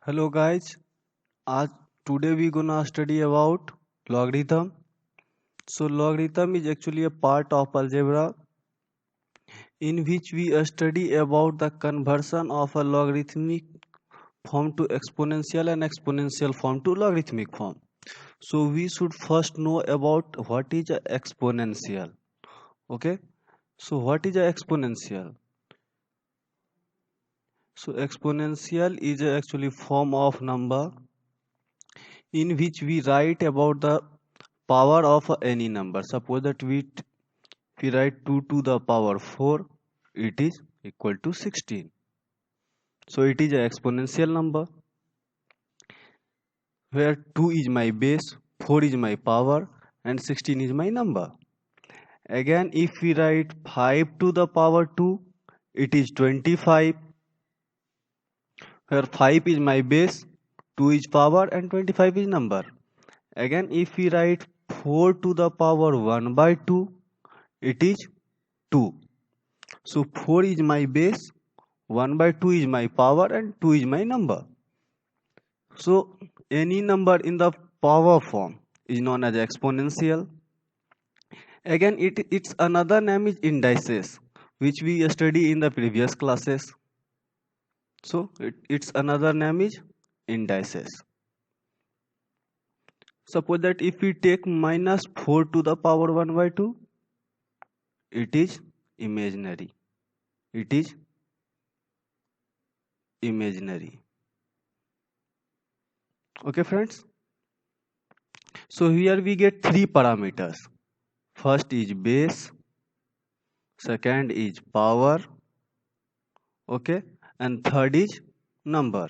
Hello guys, आज today we gonna study about logarithm. So logarithm is actually a part of algebra in which we study about the conversion of a logarithmic form to exponential and exponential form to logarithmic form. So we should first know about what is a exponential. Okay, so what is a exponential? So exponential is actually form of number in which we write about the power of any number. Suppose that we write 2 to the power 4, it is equal to 16. So it is an exponential number where 2 is my base, 4 is my power, and 16 is my number. Again, if we write 5 to the power 2, it is 25, where 5 is my base, 2 is power, and 25 is number. Again, if we write 4 to the power 1 by 2, it is 2. So 4 is my base, 1 by 2 is my power, and 2 is my number. So any number in the power form is known as exponential. Again, its another name is indices, which we study in the previous classes. So its another name is indices. Suppose that if we take minus 4 to the power 1 by 2, it is imaginary. It is imaginary. Okay, friends. So here we get three parameters. First is base, second is power, okay, and third is number.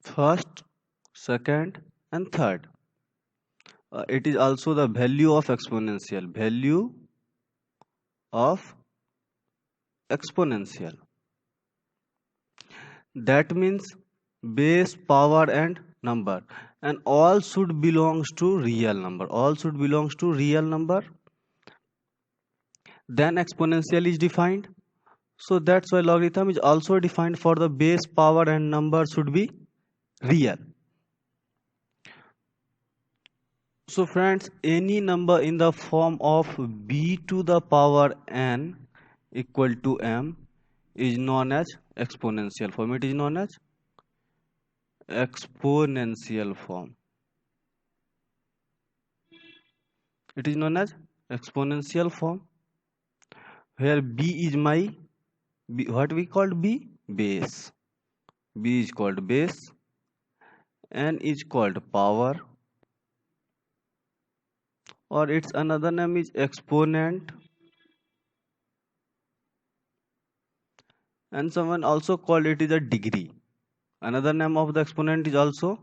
First, second, and third. It is also the value of exponential. Value of exponential. That means base, power, and number. And all should belongs to real number. All should belongs to real number. Then exponential is defined. So that's why logarithm is also defined for the base, power, and number should be real. So friends, any number in the form of b to the power n equal to m is known as exponential form. It is known as exponential form. It is known as exponential form where b is my what we called b base. B is called base, n is called power, or its another name is exponent, and someone also called it is a degree. Another name of the exponent is also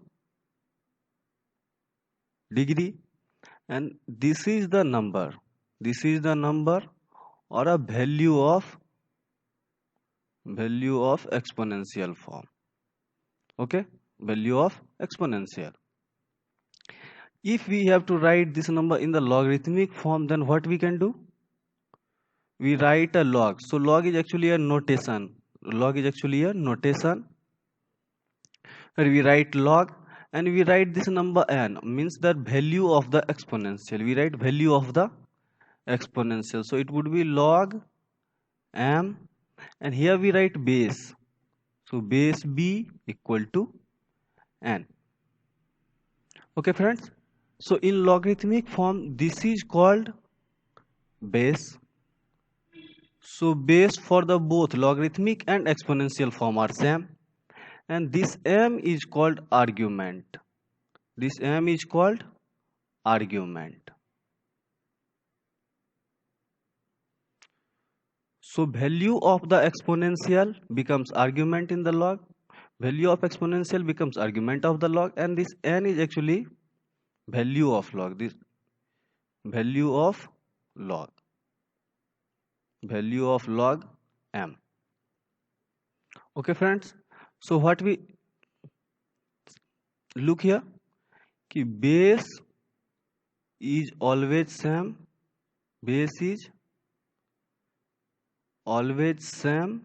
degree, and this is the number. This is the number or a value of exponential form. Okay, value of exponential. If we have to write this number in the logarithmic form, then what we can do? We write a log. So log is actually a notation. Log is actually a notation where we write log and we write this number n means the value of the exponential. We write value of the exponential. So it would be log m, and here we write base. So base b equal to n. Okay friends. So in logarithmic form this is called base. So base for the both logarithmic and exponential form are same, and this m is called argument. This m is called argument. So value of the exponential becomes argument in the log. Value of exponential becomes argument of the log, and this n is actually value of log. This value of log. Value of log m. Okay friends. So what we look here, कि base is always same. Base is always same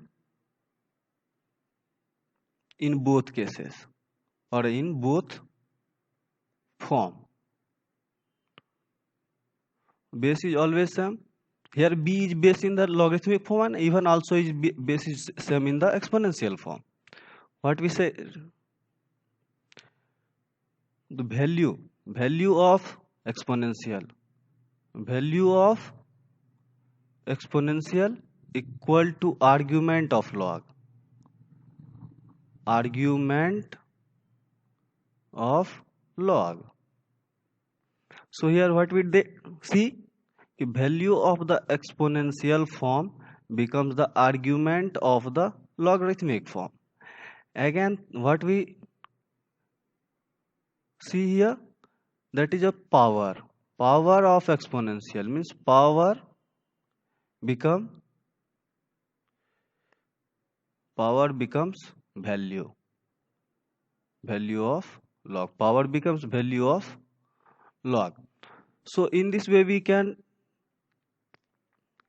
in both cases or in both form. Base is always same. Here b is base in the logarithmic form and even also is base is same in the exponential form. What we say, the value of exponential equal to argument of log. So here what we see, the value of the exponential form becomes the argument of the logarithmic form. Again, what we see here, that is a power of exponential means power becomes value of log. Power becomes value of log. So in this way we can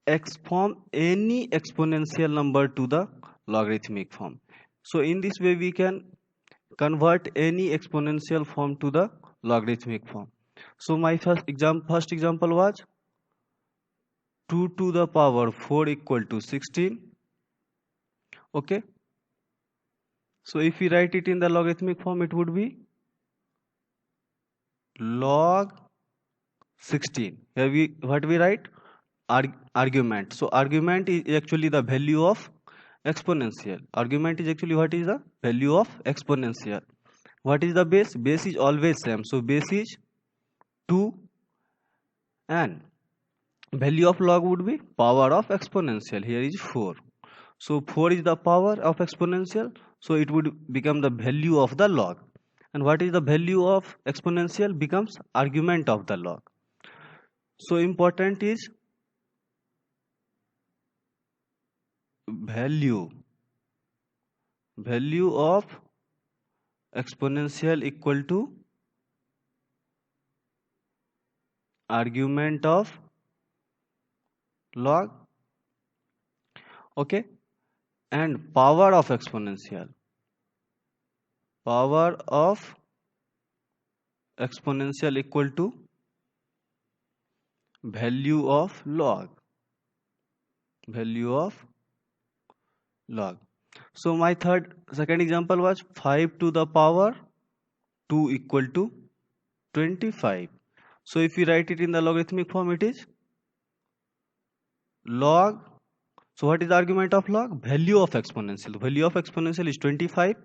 transform any exponential number to the logarithmic form. So in this way we can convert any exponential form to the logarithmic form. So my first example was 2 to the power 4 equal to 16. Okay. So if we write it in the logarithmic form, it would be log 16. Here what we write? Argument. So argument is actually the value of exponential. Argument is actually what is the value of exponential. What is the base? Base is always same. So base is 2 and value of log would be power of exponential. Here is 4. So 4 is the power of exponential. So it would become the value of the log. And what is the value of exponential? Becomes argument of the log. So important is value of exponential equal to argument of log. Okay. And power of exponential equal to value of log. So my second example was 5 to the power 2 equal to 25. So if we write it in the logarithmic form, it is log. So what is the argument of log? Value of exponential. The value of exponential is 25.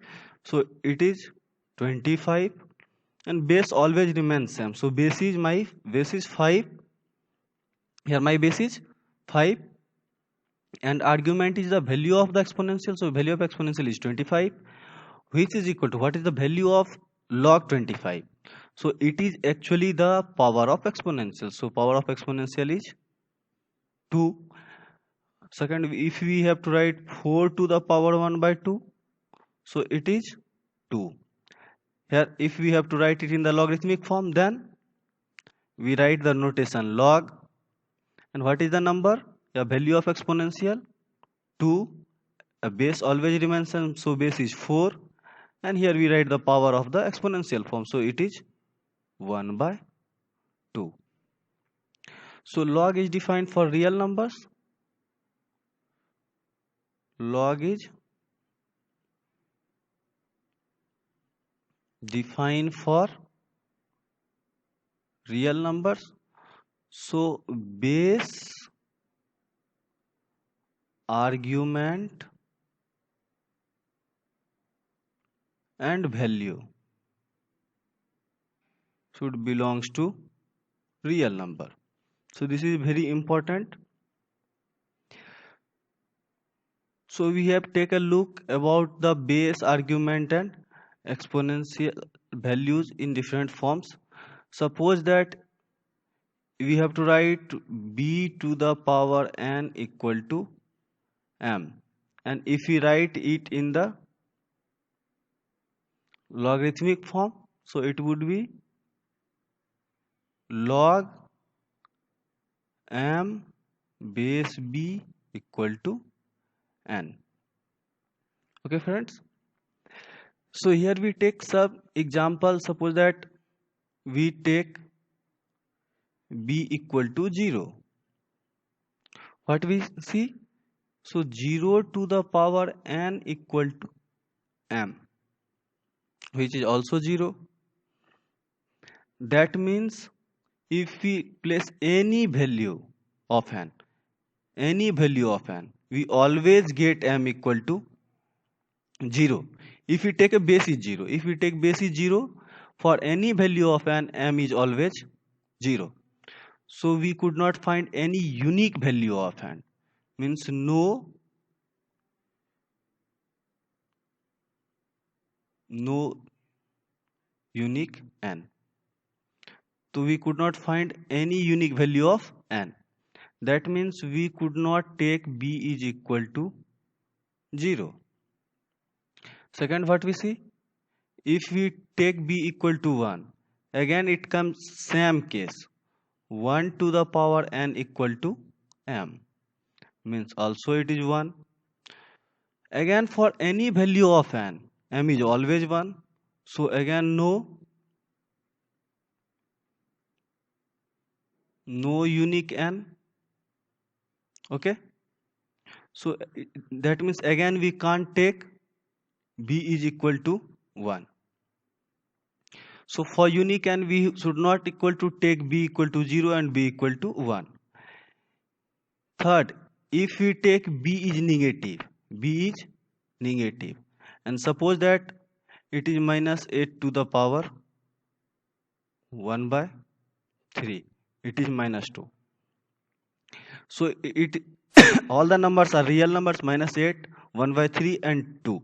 So it is 25 and base always remains same. So base is 5. Here my base is 5 and argument is the value of the exponential. So value of exponential is 25, which is equal to what is the value of log 25. So it is actually the power of exponential. So power of exponential is 2. Second, if we have to write 4 to the power 1 by 2, so it is 2. Here if we have to write it in the logarithmic form, then we write the notation log. And what is the number? The value of exponential 2. A base always remains same, so base is 4. And here we write the power of the exponential form, so it is 1 by 2. So log is defined for real numbers. Log is defined for real numbers. So base, argument and value should belongs to real number. So this is very important. So we have take a look about the base, argument and exponential values in different forms. Suppose that we have to write b to the power n equal to m, and if we write it in the logarithmic form, so it would be log m base b equal to n. Okay friends, So here we take some example. Suppose that we take b equal to 0. What we see? So 0 to the power n equal to m, which is also 0. That means if we place any value of n, we always get m equal to 0. If we take a base is 0, for any value of n, m is always 0. So we could not find any unique value of n, means no unique n. So we could not find any unique value of n. That means we could not take b is equal to 0. Second, what we see? If we take b equal to 1, again it comes same case. 1 to the power n equal to m, means also it is 1. Again for any value of n, m is always 1. So again no unique n. Okay. So that means again we can't take b is equal to 1. So for unique n we should not equal to take b equal to 0 and b equal to 1. Third, if we take b is negative, and suppose that it is minus 8 to the power 1 by 3, it is minus 2. So it all the numbers are real numbers, minus 8, 1 by 3 and 2.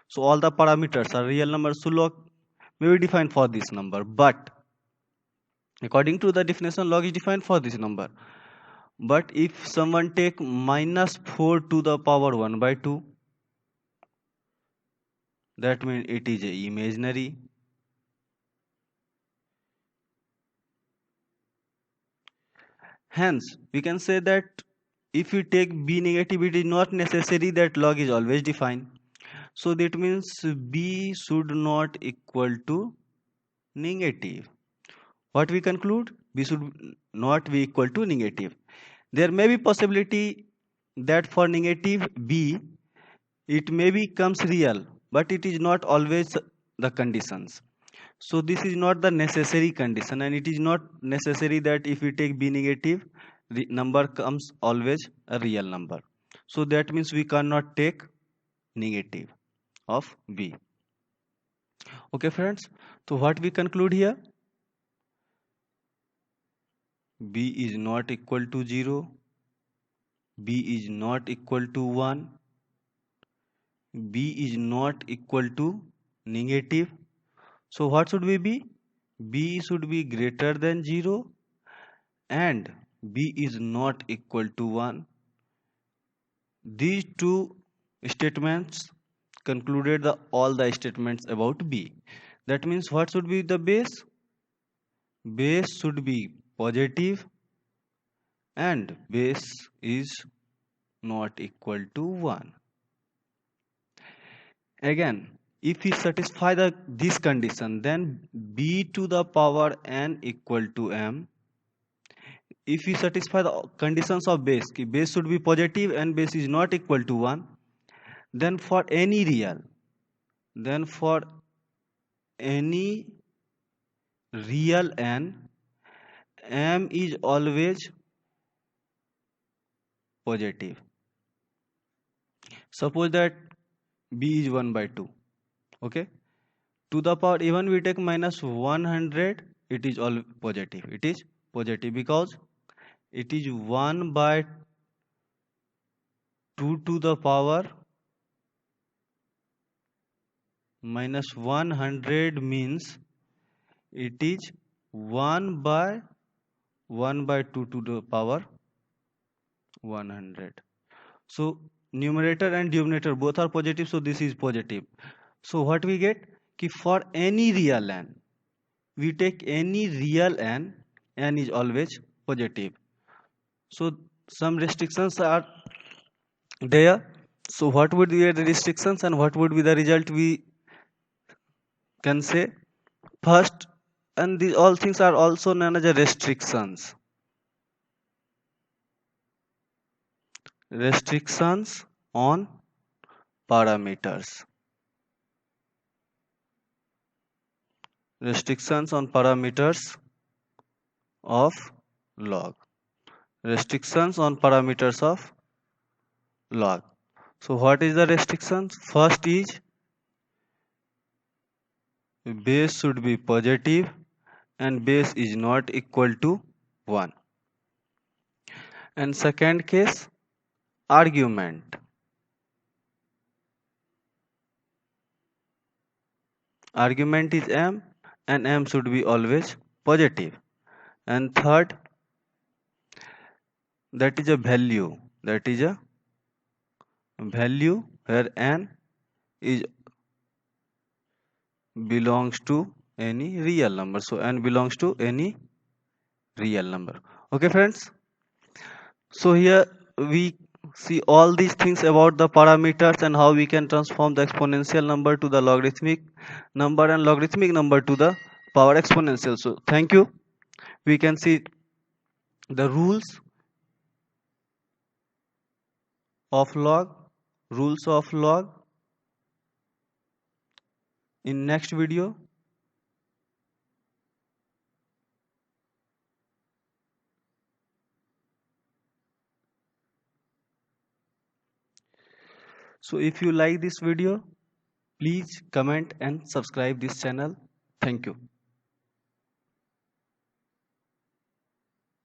So all the parameters are real numbers, so log may be defined for this number, but according to the definition log is defined for this number. But if someone take minus 4 to the power 1 by 2, that means it is a imaginary. Hence, we can say that if we take b negative, it is not necessary that log is always defined. So that means b should not equal to negative. What we conclude? B should not be equal to negative. There may be possibility that for negative b, it may becomes real, but it is not always the conditions. So this is not the necessary condition, and it is not necessary that if we take b negative, the number comes always a real number. So that means we cannot take negative of b. Okay friends, so what we conclude here? B is not equal to 0, b is not equal to 1, b is not equal to negative. So what should we be? B should be greater than 0 and b is not equal to 1. These two statements concluded all the statements about b. That means what should be the base? Base should be positive and base is not equal to 1. Again, if we satisfy this condition, then b to the power n equal to m. If we satisfy the conditions of base, base should be positive and base is not equal to 1, then for any real n, m is always positive. Suppose that b is 1 by 2. Okay, to the power even we take minus 100, it is all positive. It is positive because it is 1 by 2 to the power minus 100, means it is 1 by 2 to the power 100. So numerator and denominator both are positive, so this is positive. So what we get? Ki for any real n, we take any real n is always positive. So some restrictions are there. So what would be the restrictions and what would be the result we can say first, and these all things are also known as a restrictions. Restrictions on parameters. Restrictions on parameters of log. Restrictions on parameters of log. So what is the restrictions? First is base should be positive and base is not equal to 1. And second case, argument. Argument is m and m should be always positive. And third, that is a value. That is a value where n is belongs to any real number. So n belongs to any real number. Okay friends. So here we see all these things about the parameters and how we can transform the exponential number to the logarithmic number and logarithmic number to the power exponential. So thank you. We can see the of log, rules of log in next video. So if you like this video, please comment and subscribe this channel. Thank you.